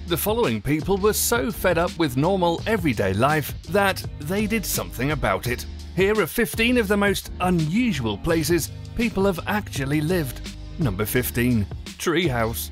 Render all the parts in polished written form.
The following people were so fed up with normal, everyday life that they did something about it. Here are 15 of the most unusual places people have actually lived. Number 15. Treehouse.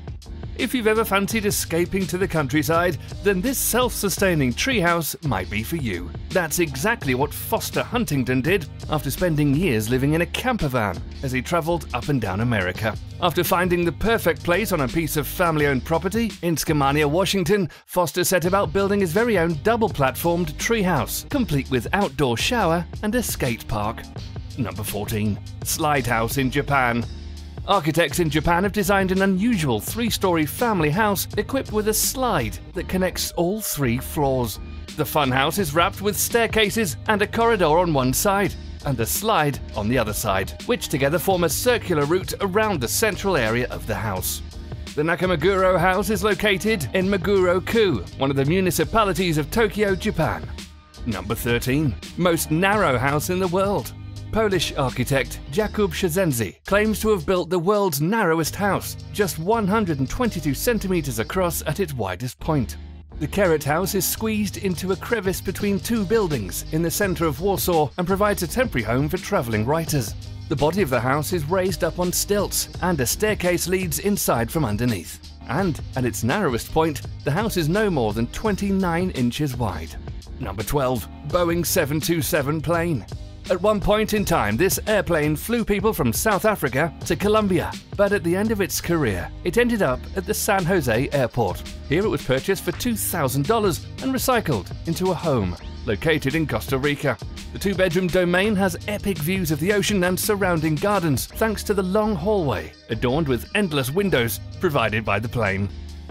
If you've ever fancied escaping to the countryside, then this self-sustaining treehouse might be for you. That's exactly what Foster Huntington did after spending years living in a camper van as he travelled up and down America. After finding the perfect place on a piece of family-owned property in Skamania, Washington, Foster set about building his very own double-platformed treehouse, complete with outdoor shower and a skate park. Number 14. Slide House in Japan. Architects in Japan have designed an unusual 3-story family house equipped with a slide that connects all 3 floors. The fun house is wrapped with staircases and a corridor on one side, and a slide on the other side, which together form a circular route around the central area of the house. The Nakamaguro House is located in Meguro-ku, one of the municipalities of Tokyo, Japan. Number 13. Most narrow house in the world. Polish architect Jakub Szczęsny claims to have built the world's narrowest house, just 122 centimeters across at its widest point. The Carrot House is squeezed into a crevice between 2 buildings in the center of Warsaw and provides a temporary home for traveling writers. The body of the house is raised up on stilts, and a staircase leads inside from underneath. And at its narrowest point, the house is no more than 29 inches wide. Number 12. Boeing 727 plane. At one point in time, this airplane flew people from South Africa to Colombia, but at the end of its career, it ended up at the San Jose airport. Here it was purchased for $2,000 and recycled into a home located in Costa Rica. The 2-bedroom domain has epic views of the ocean and surrounding gardens thanks to the long hallway, adorned with endless windows provided by the plane.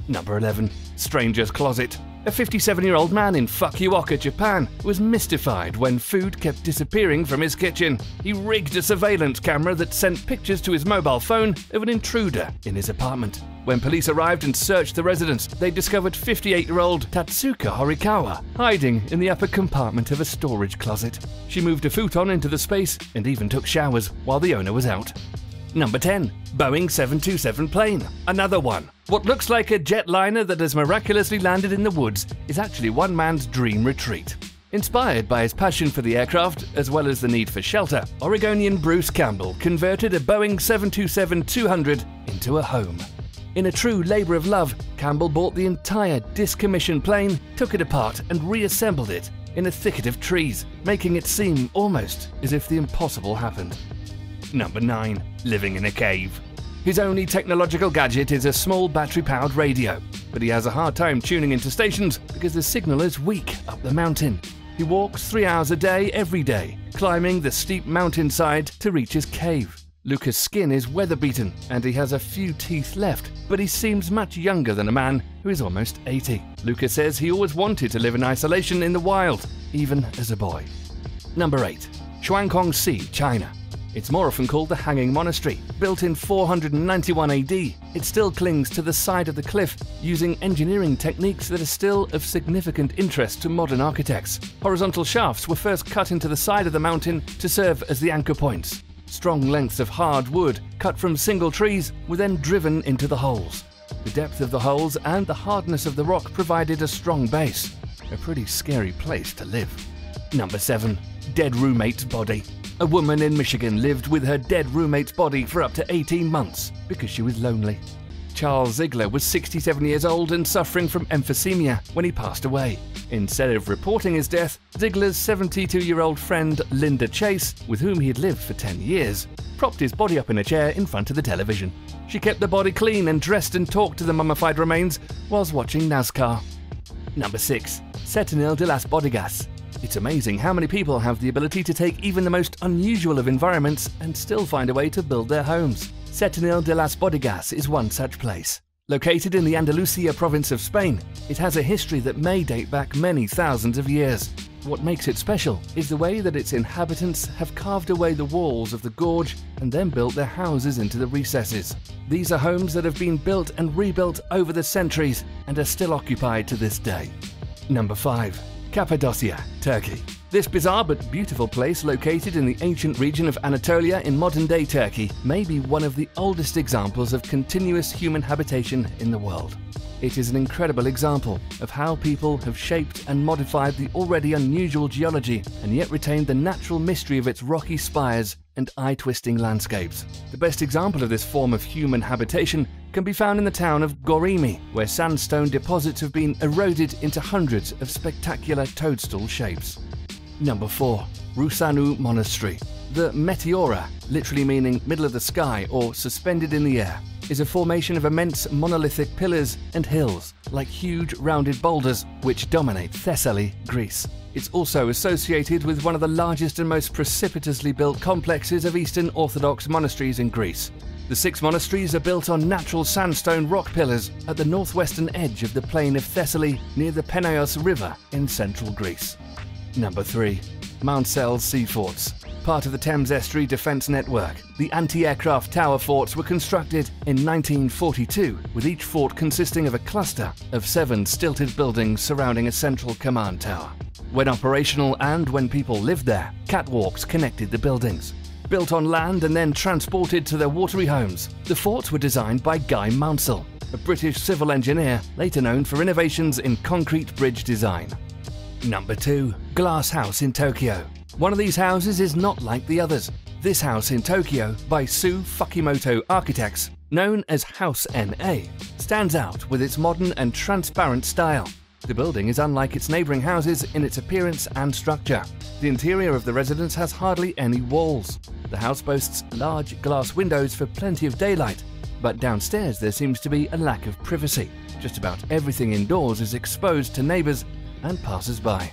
Number 11. Stranger's Closet. A 57-year-old man in Fukuoka, Japan, was mystified when food kept disappearing from his kitchen. He rigged a surveillance camera that sent pictures to his mobile phone of an intruder in his apartment. When police arrived and searched the residence, they discovered 58-year-old Tatsuka Horikawa hiding in the upper compartment of a storage closet. She moved a futon into the space and even took showers while the owner was out. Number 10. Boeing 727 plane. Another one. What looks like a jetliner that has miraculously landed in the woods is actually one man's dream retreat. Inspired by his passion for the aircraft, as well as the need for shelter, Oregonian Bruce Campbell converted a Boeing 727-200 into a home. In a true labor of love, Campbell bought the entire discommissioned plane, took it apart and reassembled it in a thicket of trees, making it seem almost as if the impossible happened. Number 9. Living in a cave. His only technological gadget is a small battery-powered radio, but he has a hard time tuning into stations because the signal is weak up the mountain. He walks 3 hours a day every day, climbing the steep mountainside to reach his cave. Lucas' skin is weather-beaten and he has a few teeth left, but he seems much younger than a man who is almost 80. Lucas says he always wanted to live in isolation in the wild, even as a boy. Number 8. Shuangkongsi, China. It's more often called the Hanging Monastery. Built in 491 AD, it still clings to the side of the cliff, using engineering techniques that are still of significant interest to modern architects. Horizontal shafts were first cut into the side of the mountain to serve as the anchor points. Strong lengths of hard wood, cut from single trees, were then driven into the holes. The depth of the holes and the hardness of the rock provided a strong base. A pretty scary place to live. Number 7. Dead roommate's body. A woman in Michigan lived with her dead roommate's body for up to 18 months because she was lonely. Charles Ziegler was 67 years old and suffering from emphysema when he passed away. Instead of reporting his death, Ziegler's 72-year-old friend Linda Chase, with whom he had lived for 10 years, propped his body up in a chair in front of the television. She kept the body clean and dressed and talked to the mummified remains whilst watching NASCAR. Number 6. Setenil de las Bodegas. It's amazing how many people have the ability to take even the most unusual of environments and still find a way to build their homes. Setenil de las Bodegas is one such place. Located in the Andalusia province of Spain, it has a history that may date back many thousands of years. What makes it special is the way that its inhabitants have carved away the walls of the gorge and then built their houses into the recesses. These are homes that have been built and rebuilt over the centuries and are still occupied to this day. Number 5. Cappadocia, Turkey. This bizarre but beautiful place located in the ancient region of Anatolia in modern-day Turkey may be one of the oldest examples of continuous human habitation in the world. It is an incredible example of how people have shaped and modified the already unusual geology and yet retained the natural mystery of its rocky spires and eye-twisting landscapes. The best example of this form of human habitation can be found in the town of Gorimi, where sandstone deposits have been eroded into hundreds of spectacular toadstool shapes. Number 4. Roussanou Monastery. The meteora, literally meaning middle of the sky or suspended in the air, is a formation of immense monolithic pillars and hills, like huge rounded boulders, which dominate Thessaly, Greece. It's also associated with one of the largest and most precipitously built complexes of Eastern Orthodox monasteries in Greece. The 6 monasteries are built on natural sandstone rock pillars at the northwestern edge of the plain of Thessaly near the Penaios River in central Greece. Number 3. Mount Sel Sea Forts. Part of the Thames Estuary Defence Network, the anti-aircraft tower forts were constructed in 1942, with each fort consisting of a cluster of 7 stilted buildings surrounding a central command tower. When operational and when people lived there, catwalks connected the buildings. Built on land and then transported to their watery homes, the forts were designed by Guy Mounsell, a British civil engineer later known for innovations in concrete bridge design. Number 2. Glass House in Tokyo. One of these houses is not like the others. This house in Tokyo, by Sue Fukimoto Architects, known as House NA, stands out with its modern and transparent style. The building is unlike its neighbouring houses in its appearance and structure. The interior of the residence has hardly any walls. The house boasts large glass windows for plenty of daylight, but downstairs there seems to be a lack of privacy. Just about everything indoors is exposed to neighbours and passers-by.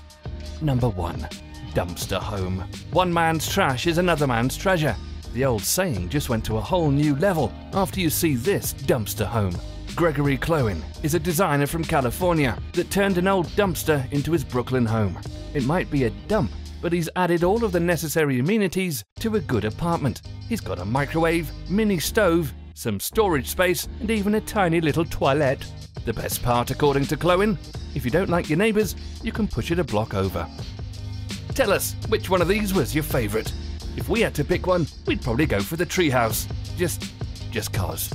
Number 1. Dumpster home. One man's trash is another man's treasure. The old saying just went to a whole new level after you see this dumpster home. Gregory Clowen is a designer from California that turned an old dumpster into his Brooklyn home. It might be a dump, but he's added all of the necessary amenities to a good apartment. He's got a microwave, mini stove, some storage space, and even a tiny little toilet. The best part, according to Clowen, if you don't like your neighbours, you can push it a block over. Tell us, which one of these was your favourite? If we had to pick one, we'd probably go for the treehouse. Just 'cause.